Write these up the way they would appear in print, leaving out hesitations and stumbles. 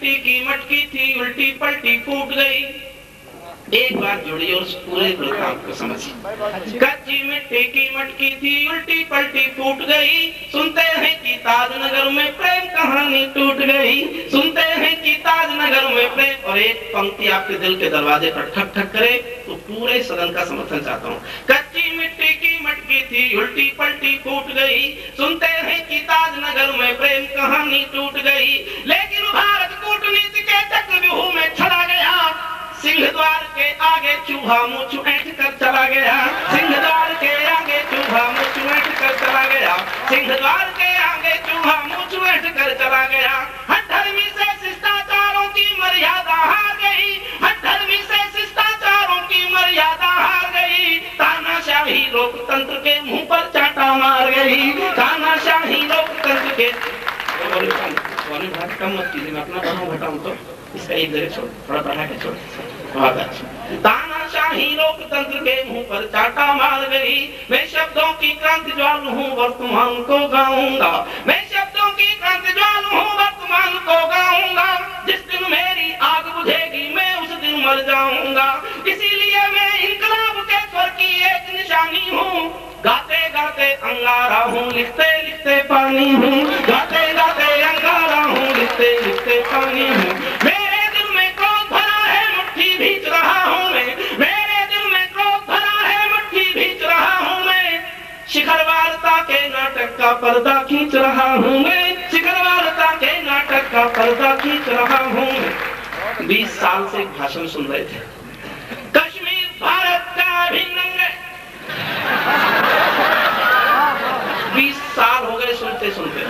मिट्टी की मटकी थी, उल्टी पलटी फूट गई। एक बार जोड़िए और पूरे काम को समझिए। कच्ची मिट्टी की मटकी थी, उल्टी पलटी फूट गई। सुनते हैं कि ताजनगर में प्रेम कहानी टूट गई। सुनते हैं कि ताजनगर में प्रेम। और एक पंक्ति आपके दिल के दरवाजे पर ठक ठक करे तो पूरे सदन का समर्थन चाहता हूँ। कच्ची मिट्टी की मटकी थी, उल्टी पलटी फूट गई। सुनते हैं कि ताजनगर में प्रेम कहानी टूट गई। लेकिन भारत कूटनीति के चक्रव्यूह में चला गया। सिंह द्वार के आगे चूहा मुँह ऐंठ कर चला गया। सिंह द्वार के आगे चूहा मुँह ऐंठ कर चला गया। सिंह द्वार के आगे चूहा मुँह ऐंठ कर चला गया। हठधर्मी से शिष्टाचारों की मर्यादा हार गई। हठधर्मी से शिष्टाचारों की मर्यादा हार गई। तानाशाही लोकतंत्र के मुंह पर चाटा मार गई। तानाशाही लोकतंत्र के कम मत कीजिए, मैं अपना बढ़ाऊं घटाऊं तो इसका एक जगह छोड़, थोड़ा बढ़ा के छोड़। तानाशाही लोकतंत्र के मुंह पर चाटा मार गई। मैं शब्दों की क्रांति ज्वाल हूँ, वर्तमान को गाऊंगा। मैं शब्दों की क्रांति ज्वाल हूँ, वर्तमान को गाऊंगा। जिस दिन मेरी आग बुझेगी मैं उस दिन मर जाऊंगा। इसीलिए मैं इंकलाब के स्वर की एक निशानी हूँ। गाते गाते अंगारा हूँ, लिखते लिखते पानी हूँ। गाते गाते अंगारा हूँ, लिखते लिखते पानी हूँ। मेरे दिल में क्रोध भरा है, मुट्ठी भींच रहा हूँ मैं। मेरे दिल में क्रोध भरा है, मुट्ठी भींच रहा हूँ मैं। शिखर वार्ता के नाटक का पर्दा खींच रहा हूँ मैं। शिखर वार्ता के नाटक का पर्दा खींच रहा हूँ मैं। 20 साल से एक भाषण सुन रहे थे। कश्मीर भारत का अभिन्न अंग है। 20 साल हो गए सुनते सुनते।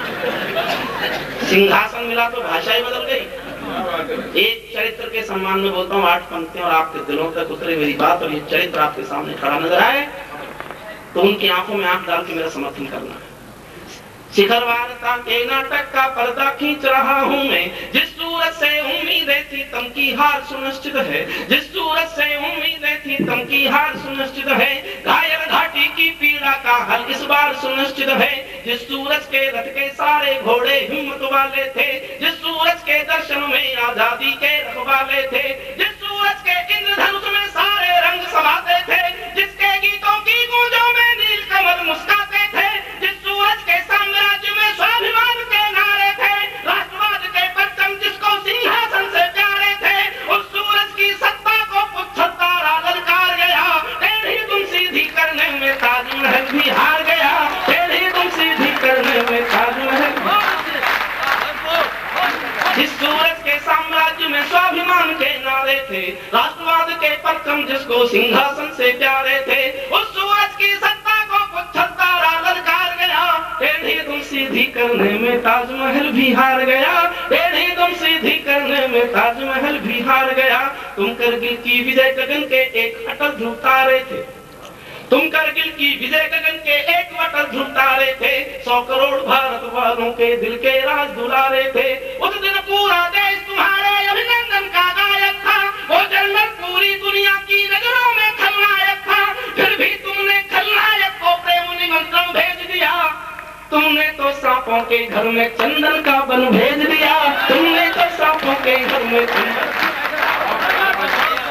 सिंहासन मिला तो भाषा ही बदल गई। एक चरित्र के सम्मान में बोलता हूँ, 8 पंक्तियां और आपके दिलों तक उतरे मेरी बात, और ये चरित्र आपके सामने खड़ा नजर आए तो उनकी आंखों में आंख डाल के मेरा समर्थन करना है। शिखर वार्ता के नाटक का पर्दा खींच रहा हूँ मैं। जिस सूरत से उम्मीदें थी तम की हार सुनिश्चित है। जिस सूरत से उम्मीदें थी तम की हार सुनिश्चित है। घायल घाटी की पीड़ा का हल इस बार सुनिश्चित है। जिस सूरज के रथ के सारे घोड़े हिम्मत वाले थे। जिस सूरज के दर्शन में आजादी के रखवाले थे। जिस सूरज के इंद्रधनुष में सारे रंग समाते थे। जिसके गीतों की गूंजों में नील कमल मुस्काते थे। जिस सूरज के साम्राज्य में स्वाभिमान के नारे थे। राष्ट्रवाद के परचम जिसको सिंहासन से प्यारे थे। उस सूरज की सत्ता को पुच्छतारा ललकार गया। टेढ़ी तुम सीधी करने में ताजमहल भी हार गया। टेढ़ी तुम सीधी करने में ताजमहल। जिस सूरज के साम्राज्य में स्वाभिमान के नारे थे। राष्ट्रवाद के परचम जिसको सिंहासन से प्यारे थे। उस सूरज की सत्ता को पुच्छतारा ललकार गया। टेढ़ी तुम सीधी करने में ताजमहल भी हार गया। टेढ़ी तुम सीधी करने में ताजमहल भी हार गया। तुम करगिल की विजय गगन के एक अटल ध्रुव तारे थे। तुम करगिल की विजय गगन के एक अटल ध्रुव तारे थे। 100 करोड़ भारत वालों के दिल के राज दुलारे थे। उस दिन पूरा देश तुम्हारे अभिनंदन का गायक था। वो जनरल पूरी दुनिया की नजरों में खलनायक था। फिर भी तुमने खलनायक को प्रेम निमंत्रण भेज दिया। तुमने तो सांपों के घर में चंदन का बन भेज दिया। तुमने तो सांपों के घर में चंदन।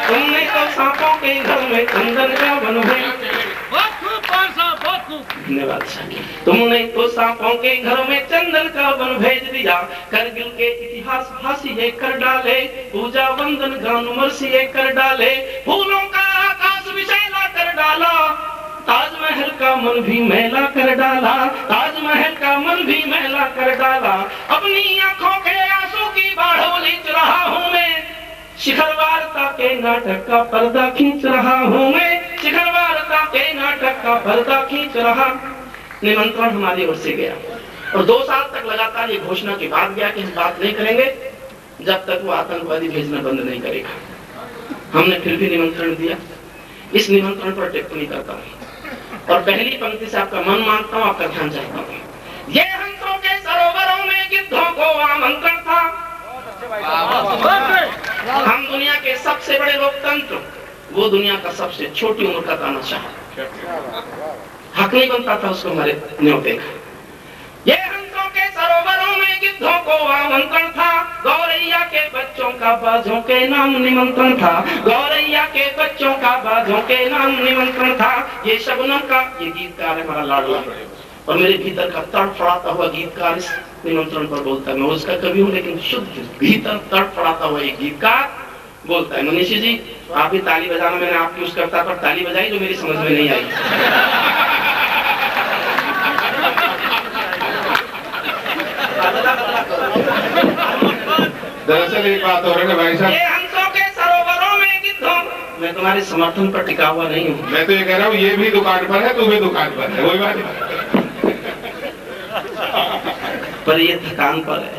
तुमने तो सांपों के घर में चंदन का बन भेज। धन्यवाद। तुमने तो सांपों के घर में चंदन का बन भेज दिया। करगिल के इतिहास हासिए कर डाले। पूजा वंदन गान मरसिए कर डाले। फूलों का आकाश विशैला कर डाला। ताजमहल का मन भी मैला कर डाला। ताजमहल का मन भी मैला कर डाला। अपनी आंखों के आंसू की बाढ़ उलीच रहा हूँ मैं। शिखर वार्ता के नाटक का पर्दा खींच रहा हूँ मैं। शिखर वार्ता के नाटक का पर्दा खींच रहा। निमंत्रण हमारी ओर से गया और 2 साल तक लगातार ये घोषणा के बाद गया कि हम बात नहीं करेंगे जब तक वो आतंकवादी भेजना बंद नहीं करेगा। हमने फिर भी निमंत्रण दिया। इस निमंत्रण पर टिप्पणी करता हूँ और पहली पंक्ति से आपका मन मांगता हूँ, आपका ध्यान चाहता हूँ। ये हंसों के सरोवरों में गिद्धों को आमंत्रण था। हम दुनिया के सबसे बड़े लोकतंत्र, वो दुनिया का सबसे छोटी उम्र का तानाशाह। हक नहीं बनता था उसको हमारे न्योते का। ये हंसों के सरोवरों में गिद्धों को आमंत्रण था। गौरैया के का बाजों के नाम निमंत्रण था, गौरैया के बच्चों का बाजों के नाम निमंत्रण था। ये शबनम का, ये गीतकार है हमारा लाडला, और मेरे भीतर का तड़फड़ाता हुआ गीतकार इस निमंत्रण पर बोलता है। मैं उसका कवि हूँ, लेकिन शुद्ध भीतर तड़फड़ाता हुआ एक गीतकार बोलता है। मनीषी जी, आप भी ताली बजाना, मैंने आपकी उस कविता पर ताली बजाई जो मेरी समझ में नहीं आई। दरअसल एक बात हो रही है भाई साहब, ये हंसों के सरोवरों में गिद्धों, मैं तुम्हारे समर्थन पर टिका हुआ नहीं हूँ। मैं तो ये कह रहा हूँ, ये भी दुकान पर है, तू भी दुकान पर है, वही बात है। पर ये थकान पर है।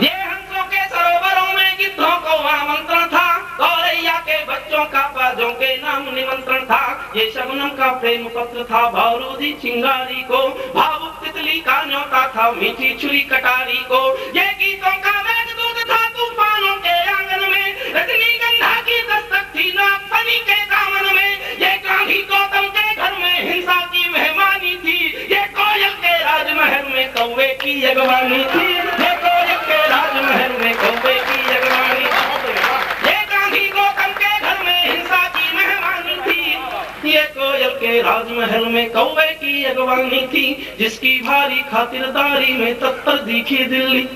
ये हंसों के सरोवरों में गिद्धों को आमंत्रण था, गौरैया के बच्चों का बाजों के नाम निमंत्रण था। ये शबनम का प्रेम पत्र था बारूदी चिंगारी को, भावुक तितली का न्योता था मीठी छुरी कटारी को। ये गीतों का मेघदूत था तूफानों के आंगन में, रजनीगंधा की दस्तक थी नागफनी के दामन में। ये गांधी गौतम के घर में हिंसा की मेहमानी थी, ये कोयल के राजमहल में कौवे की अगवानी थी। ये कोयल के राजमहल में कौवे की अगवानी थी, ये गांधी गौतम के घर में हिंसा की मेहमानी थी। ये कोयल के राजमहल में कौवे की अगवानी थी, जिसकी भारी खातिरदारी में तत्पर दिखी दिल्ली।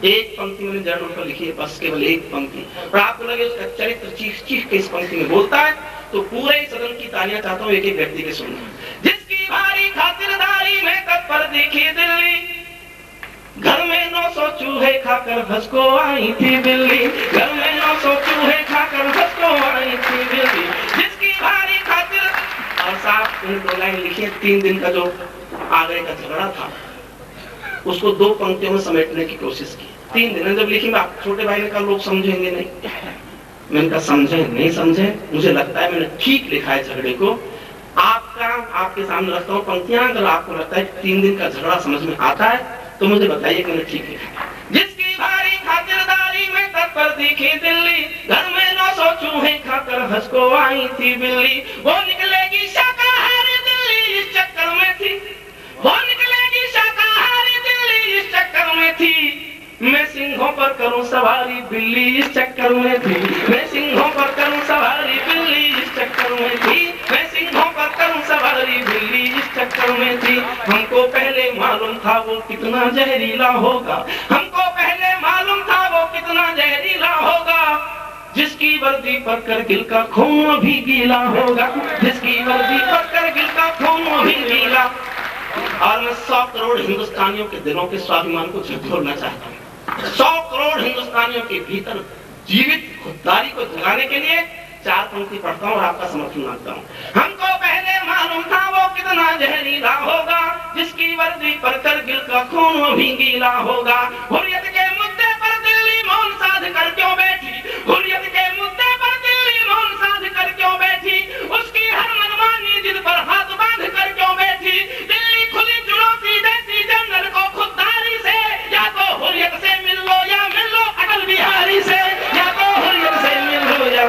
एक पंक्ति मैंने जर्नल पर लिखी है, बस केवल एक पंक्ति, और आपको लगे उसका चरित्र चीख चीख के इस पंक्ति में बोलता है, तो पूरे सदन की तालियां चाहता हूँ एक एक व्यक्ति के सुनना। जिसकी भारी खातिरदारी में तत्पर दिखी दिल्ली, घर में 900 चूहे खाकर भसको आई थी बिल्ली। घर में 900 चूहे खाकर भसको आई थी बिल्ली, जिसकी भारी खातिर। और साहब इन 2 लाइन लिखिए, 3 दिन का जो आगे का झगड़ा था उसको 2 पंक्तियों में समेटने की कोशिश की। 3 दिन जब लिखी, आप छोटे भाई ने कहा लोग समझेंगे नहीं, मैंने कहा समझे नहीं समझे, मुझे लगता है मैंने ठीक लिखा है झगड़े को। आपका आपके सामने रखता हूँ पंक्तियां, अगर आपको लगता है 3 दिन का झगड़ा समझ में आता है तो मुझे बताइए कि मैंने ठीक लिखा। जिसकी भारी खातिरदारी में तत्पर दिखी दिल्ली, घर में 900 चूहे खाकर भसको आई थी बिल्ली। वो निकलेगी शाकाहारी दिल्ली इस चक्कर में थी, वो निकलेगी शाकाहारी दिल्ली इस चक्कर में थी। मैं सिंहों पर करूं सवारी बिल्ली इस चक्कर में थी, मैं सिंहों पर करूं सवारी बिल्ली इस चक्कर में थी, मैं सिंहों पर करूं सवारी बिल्ली इस चक्कर में थी। हमको पहले मालूम था वो कितना जहरीला होगा, हमको पहले मालूम था वो कितना जहरीला होगा। जिसकी वर्दी पर करगिल का खून भी गीला होगा, जिसकी वर्दी पर करगिल का खून भी गीला। और मैं 100 करोड़ हिंदुस्तानियों के दिलों के स्वाभिमान को झकझोरना चाहता हूँ। 100 करोड़ हिंदुस्तानियों के भीतर जीवित खुददारी को जगाने के लिए 4 पंक्ति पढ़ता हूँ और आपका समर्थन मांगता हूँ। हमको पहले मालूम था वो कितना जहरीला होगा, जिसकी वर्दी पर करगिल का खून भी गीला होगा। हुर्रियत के मुद्दे पर दिल्ली मौन साध कर क्यों बैठी, हुर्रियत के मुद्दे पर दिल्ली मौन साध कर क्यों बैठी, उसकी हर मनमानी जिद पर हाथ बांध कर क्यों बैठी। दिल्ली खुली चुनौती देती जनरल को खुददारी से, या तो हुर्रियत से मिल लो या मिल लो अटल बिहारी से, या तो हुर्रियत से मिल लो या।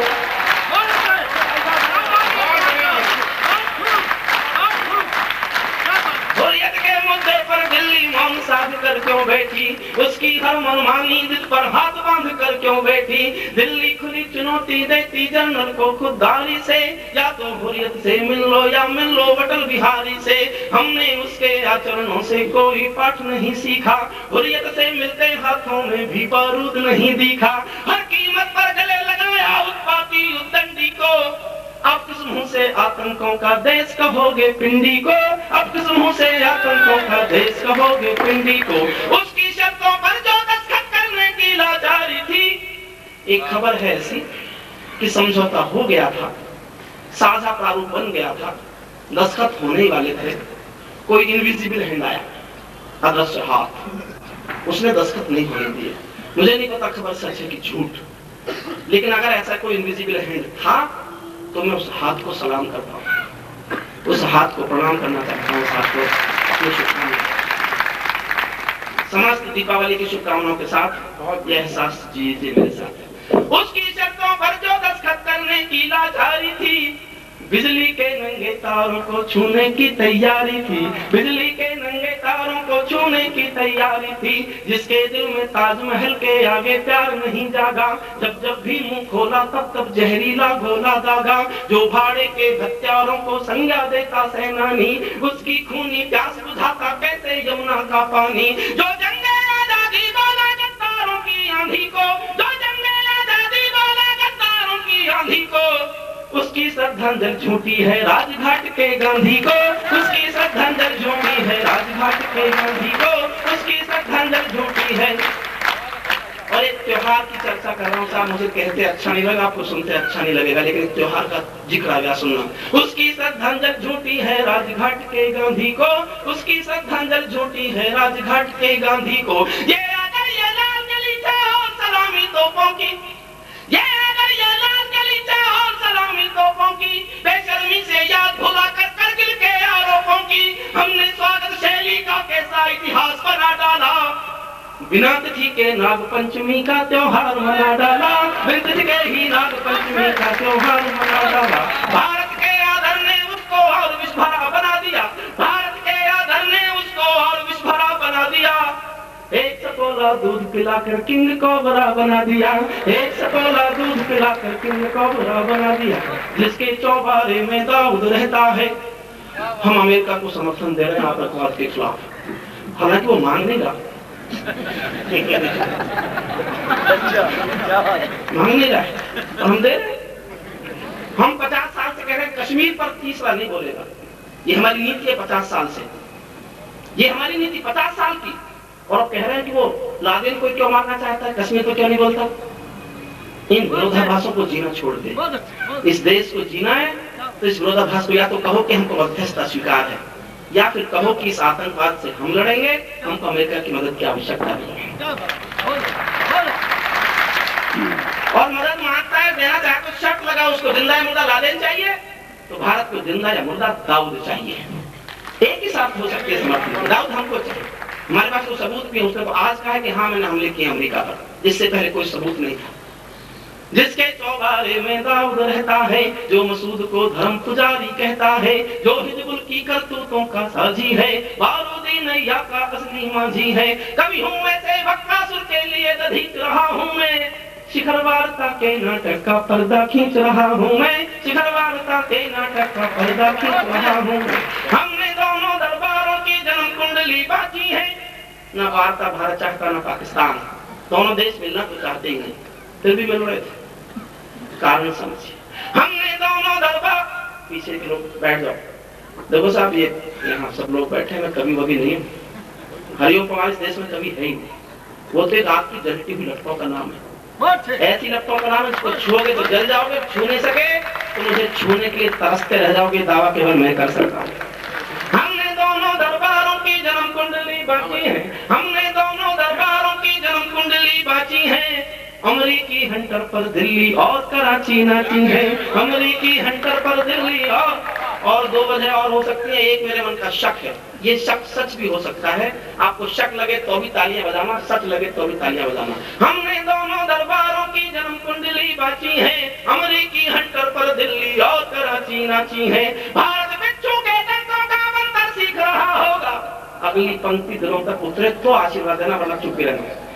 हुर्रियत के मुद्दे पर दिल्ली मौन साध कर क्यों बैठी, उसकी हर मनमानी जिद पर हाथ बांध कर क्यों बैठी। दिल्ली खुली चुनौती देती जनरल को खुददारी से, या तो हुर्रियत से मिल लो या मिल लो अटल बिहारी से। हमने उसके आचरणों से कोई पाठ नहीं सीखा, हुर्रियत से मिलते हाथों में भी बारूद नहीं दिखा। हर कीमत पर गले लगाया उत्पाती उद्दंडी को, अब किस मुंह से आतंकों का देश कहोगे पिंडी को, अब किस मुंह से आतंकों का देश कहोगे पिंडी को। उसकी शर्तों पर जो दस्तखत करने की लाचारी थी। एक खबर है ऐसी कि समझौता हो गया था, साझा प्रारूप बन गया था, दस्तखत होने ही वाले थे, कोई इनविजिबल हैंड आया, अदृश्य हाथ, उसने दस्तखत नहीं होने दिए। मुझे नहीं पता खबर सच है कि झूठ, लेकिन अगर ऐसा कोई इनविजिबल हैंड था तो मैं उस हाथ को सलाम करता हूँ, उस हाथ को प्रणाम करना चाहता हूँ। उस हाथ को अपनी शुभकामनाएं, समस्त दीपावली की शुभकामनाओं के साथ यह एहसास जीजिए मेरे साथ। उसकी शर्तों पर जो दस्तखत करने की लाचारी थी, बिजली के नंगे तारों को छूने की तैयारी थी, बिजली के नंगे तारों को छूने की तैयारी थी, जिसके दिल में ताजमहल के आगे प्यार नहीं जागा, जब जब भी मुंह खोला तब तब जहरीला घोला दागा, जो भाड़े के हत्यारों को संज्ञा देता सेनानी, उसकी खूनी प्यास बुझाता कैसे यमुना का पानी, जो जंगे आजादी बोला गद्दारों की आंधी को, जो जंगे आजादी बोला गद्दारों की आंधी को, उसकी श्रद्धांजलि झूठी है राजघाट के गांधी को, उसकी श्रद्धांजलि झूठी है राजघाट के गांधी को, उसकी श्रद्धांजलि झूठी है। और एक त्योहार की चर्चा कर रहा हूँ साहब, मुझे कहते अच्छा नहीं लगा, आपको सुनते अच्छा नहीं लगेगा, लेकिन त्योहार का जिक्र आ गया सुनना। उसकी श्रद्धांजलि झूठी है राजघाट के गांधी को, उसकी श्रद्धांजलि झूठी है राजघाट के गांधी को। ये आ गई ये लाल गलीचा और सलामी तोपों की, ये आ गई ये लाल गलीचा और सलामी तोपों की, बेशर्मी से याद भुला कर करगिल के आरोपों की, हमने स्वागत शैली का कैसा इतिहास बना डाला, बिना तिथि के नाग पंचमी का त्योहार मना डाला, बिना तिथि के ही नाग पंचमी का त्योहार मना डाला। भारत के आदर ने उसको और विस्फरा बना दिया, भारत के आदर ने उसको और विस्फरा बना दिया, एक सकोला दूध पिलाकर किंग कोबरा बना दिया, एक सकोला दूध पिलाकर किंग कोबरा बना दिया, जिसके चौबारे में दाऊद रहता है। हम अमेरिका को समर्थन दे रहे हैं आतंकवाद के खिलाफ, हालांकि वो मान नहीं रहा, मांग नहीं रहा है, हम दे रहे। हम 50 साल से कह रहे हैं कश्मीर पर तीसरा नहीं बोलेगा, ये हमारी नीति है 50 साल से, ये हमारी नीति 50 साल की। और कह रहे हैं कि वो लादेन को क्यों मारना चाहता है, कश्मीर को क्यों नहीं बोलता। इन विरोधाभासों को जीना छोड़ दे, इस देश को जीना है तो इस विरोधाभास को या तो कहो कि हमको मध्यस्थता स्वीकार है, या फिर कहो कि इस आतंकवाद से हम लड़ेंगे, हमको अमेरिका की मदद की आवश्यकता नहीं है। और मदद मांगता है, देना चाहे तो शर्त लगा, उसको जिंदा या मुर्दा लादेन चाहिए, तो भारत को जिंदा या मुर्दा दाऊद चाहिए। एक ही साथ हो सकती है समर्थन, दाऊद हमको चाहिए। हमारे पास कोई सबूत नहीं, उसने तो आज कहा है कि हाँ मैंने हमले किए अमेरिका पर, इससे पहले कोई सबूत नहीं था। जिसके चौबारे में दाऊद रहता है, जो मसूद को धर्म पुजारी कहता है, जो हिजबुल की करतूतों का साजी है, बारूदी नैया का असली मांझी है। कभी हूँ ऐसे बकासुर के लिए दधीच रहा हूँ मैं, शिखर वार्ता के नाटक का पर्दा खींच रहा हूँ मैं, शिखर वार्ता के नाटक का पर्दा खींच रहा हूँ। हमने दोनों दरबारों की जन्म कुंडली बांची है, न वार्ता भारत चाहता न पाकिस्तान, दोनों देश मिलना तो चाहते ही नहीं, फिर भी मिल रहे थे। कारण समझिए, हमने दोनों दरबार, पीछे के लोग बैठ जाओ, देखो साहब ये यहाँ सब लोग बैठे हैं, मैं कभी वभी नहीं हूँ, हरिओम पवार इस देश में कभी है ही नहीं, वो तो रात की जलती हुई लपटों का नाम है, ऐसी लपटों का नाम है जिसको छुओगे तो जल जाओगे, छू नहीं सके तो मुझे छूने के लिए तरसते रह जाओगे, दावा केवल मैं कर सकता हूँ। हमने दोनों दरबारों की जन्म कुंडली बांची है, हमने दोनों दरबारों की जन्म कुंडली बांची है। अमरीकी हंटर पर दिल्ली और कराची नाची है, अमरीकी हंटर पर दिल्ली और दो वजह और हो सकती है। एक मेरे मन का शक है, ये शक सच भी हो सकता है, आपको शक लगे तो भी तालियां बजाना, सच लगे तो भी तालियां बजाना। हमने दोनों दरबारों की जन्म कुंडली बांची है, अमरीकी हंटर पर दिल्ली और कराची नाची है। भारत बिच्छू के डंकों का मंत्र सीख रहा होगा, अगली पंक्ति दिनों तक उतरे तो आशीर्वाद देना, वरना चुप रहना।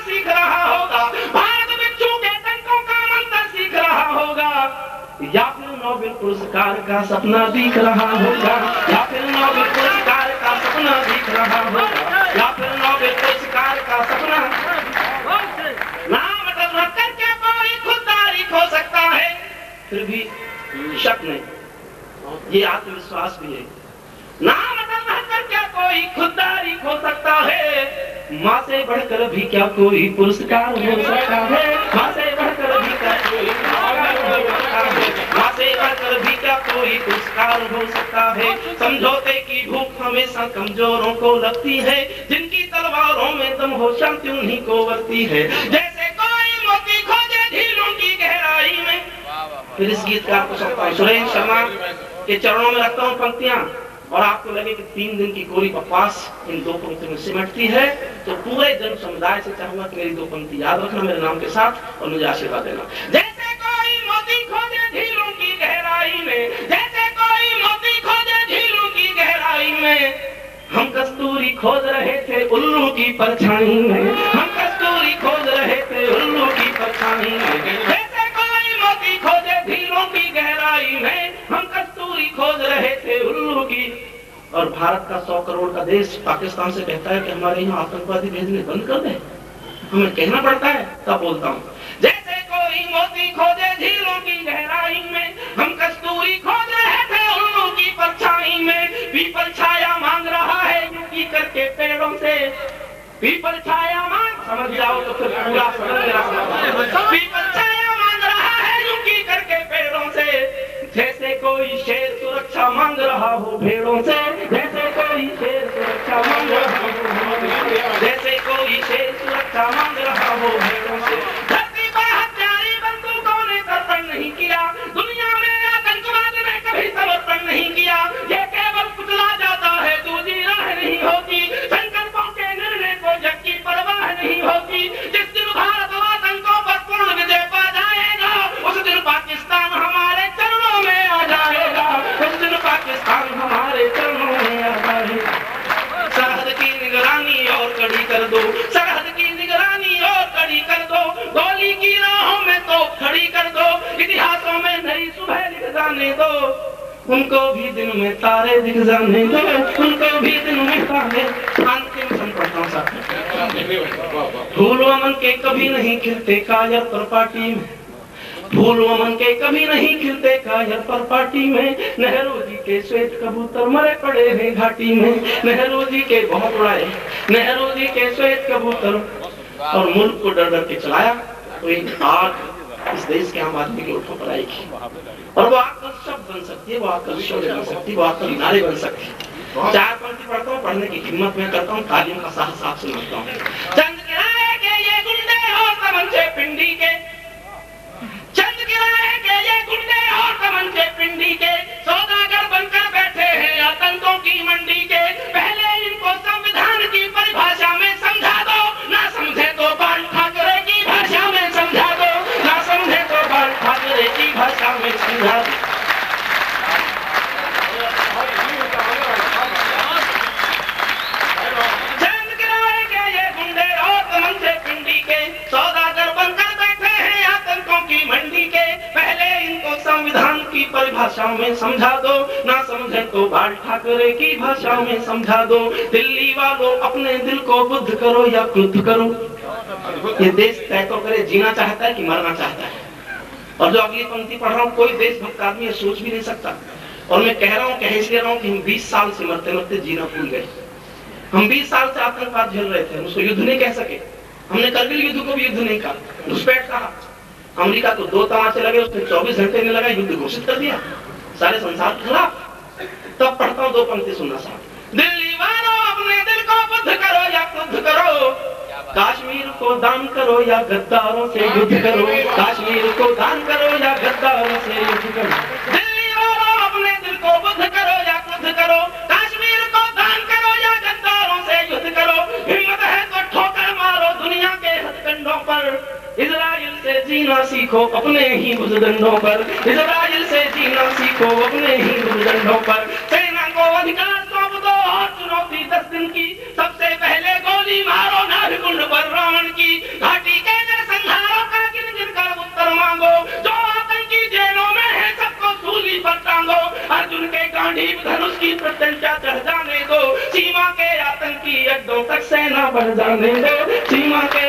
सीख रहा होगा, भारत बिच्छू के डंकों का मंत्र सीख रहा होगा, या फिर नोबेल पुरस्कार का सपना दिख रहा होगा, या फिर नोबेल पुरस्कार का सपना दिख रहा होगा, या फिर नोबेल पुरस्कार का सपना। नाम मतलब करके कोई खुद तारीख हो सकता है, फिर भी शक नहीं, ये आत्मविश्वास भी है। नाम मतलब करके कोई खुद तारीख हो सकता है, माँ से बढ़कर भी क्या कोई पुरस्कार हो सकता है, माँ से बढ़कर भी क्या कोई पुरस्कार हो सकता है, माँ से बढ़कर भी क्या कोई पुरस्कार हो सकता है। समझौते की भूख हमेशा कमजोरों को लगती है, जिनकी तलवारों में दम हो शांति उन्हीं को वर्ती है। जैसे कोई मोती खोजे झीलों की गहराई में। फिर इस गीतकार को सुरेश शर्मा के चरणों में रखता हूँ पंक्तियां, और आपको लगे कि 3 दिन की कोरी बकवास इन 2 पंक्तियों में सिमटती है, तो पूरे जन समुदाय से चाहूंगा कि मेरी 2 पंक्ति याद रखना मेरे नाम के साथ और मुझे आशीर्वाद देना। जैसे कोई मोती खोजे झीलों की गहराई में, जैसे कोई मोती खोजे झीलों की गहराई में, में, हम कस्तूरी खोज रहे थे उल्लू की परछाई में, हम कस्तूरी खोज रहे थे उल्लू की परछाई में, जैसे कोई मोती खोजे झीलों की गहराई में, हम कस्तूरी खोज रहे थे उल्लू की। और भारत का 100 करोड़ का देश पाकिस्तान से कहता है कि हमारे यहाँ आतंकवादी भेजने बंद कर दे, हमें कहना पड़ता है, तब बोलता हूँ। जैसे कोई मोती खोजे झीलों की गहराई में, हम कस्तूरी खोज रहे थे उल्लू की परछाई में, पीपल छाया मांग रहा है यूं करके पेड़ों से, पीपल छाया मांग, समझ जाओ तो फिर पूरा समझ, पीपल छाया मांग रहा है यूं करके पेड़ों से, जैसे कोई शेर सुरक्षा मांग रहा हो भेड़ों से, जैसे कोई शेर सुरक्षा मांग रहा हो, जैसे कोई शेर सुरक्षा मांग रहा हो भेड़ों से। धरती पर हत्यारी बंदूकों ने तर्पण नहीं किया, दुनिया में आतंकवाद ने कभी समर्पण नहीं किया, ये केवल कुचला जाता है, दूसरी राह नहीं होती, संकल्पों के निर्णय को जग की परवाह नहीं होती। जिस दिन भारत आतंकों पर पूर्ण विजय पा जाएगा, उस दिन पाकिस्तान हमारे चरणों में आ जाएगा, उस दिन पाकिस्तान हमारे चरणों में आ जाएगा। सरहद की निगरानी और कड़ी कर दो, सरहद की निगरानी और कड़ी कर दो, गोली की राहों में तो खड़ी कर दो, इतिहासों में नई सुबह लिख जाने दो, उनको भी दिन में तारे दिख जाने दो, उनको भी दिन में तारे। अंतिम संपत्तियों साथ फूल अमन के कभी नहीं खिलते कायर पर पार्टी में, फूल अमन के कभी नहीं खिलते कायर पर पार्टी में, नेहरू जी के श्वेत कबूतर मरे पड़े हैं घाटी में, नेहरू जी के बहुत उड़ाए, नेहरू जी के श्वेत कबूतर, और मुल्क को डर डर के चलाया तो एक आग इस देश के आम आदमी के ओठों पर आएगी, और वो आग कल शब्द बन सकती है, वो आग कल शब्द बन सकती है, वो आग कल नारे बन सकती है। 4 पंक्ति पढ़ता हूँ, पढ़ने की हिम्मत में करता हूँ, तालीम का साहस साफ सुनाता हूँ। चंद किराए के ये गुंडे और तमंचे पिंडी के, चंद किराए के ये गुंडे और तमंचे पिंडी के, सौदागर बनकर बैठे हैं आतंकों की मंडी के, पहले इनको संविधान की परिभाषा में समझा दो, ना समझे तो बाल ठाकरे की भाषा में समझा दो, ना समझे तो बाल ठाकरे की भाषा में समझा दो। चंद किराए के ये गुंडे और तमंचे पिंडी के, सौदागर बनकर बैठे हैं आतंकों की मंडी के, पहले इनको संविधान की परिभाषा में समझा दो, ना समझे तो बाल ठाकरे की भाषा में समझा दो। दिल्ली वालों अपने दिल को बुद्ध करो या क्रुद्ध करो, ये देश तय तो करे जीना चाहता है कि मरना चाहता है। और जो अगली पंक्ति पढ़ रहा हूँ, कोई देशभक्त आदमी ये सोच भी नहीं सकता, और मैं कह रहा हूँ, कह इसलिए रहा हूँ कि हम 20 साल से मरते मरते जीना भूल गए। हम 20 साल से आतंकवाद झेल रहे थे, उसको युद्ध नहीं कह सके, हमने करगिल युद्ध को भी युद्ध नहीं कहा, घुसपैठ कहा। अमेरिका को 2 तमाचे लगे, उसने 24 घंटे में लगा युद्ध घोषित कर दिया सारे संसार के खिलाफ। तब पढ़ता हूँ 2 पंक्ति सुनना साहब। दिल्ली वालों अपने दिल को बुद्ध करो या क्रुद्ध करो, कश्मीर को दान करो या गद्दारों से युद्ध करो, कश्मीर को दान करो या गद्दारों से युद्ध करो। दिल्ली वालों अपने दिल को बुद्ध करो या क्रुद्ध करो, कश्मीर को दान करो या गद्दारों से युद्ध करो। हिम्मत है तो ठोकर मारो दुनिया के हथकंडों पर, इजराइल से जीना सीखो अपने ही भुजदंडों पर, इजराइल से जीना सीखो अपने ही भुजदंडों पर। सेना को अधिकार सौंप दो और चुनौती 10 दिन की, सबसे पहले गोली मारो नाभिकुंड पर रावण की, घाटी के नरसंहारों का गिन गिन कर उत्तर मांगो, जो आतंकी जेलों में है सबको सूली पर टांगो। अर्जुन के गांडीव धनुष की प्रत्यंचा चढ़ जाने दो, सीमा के आतंकी अड्डों तक सेना बढ़ जाने दो, सीमा के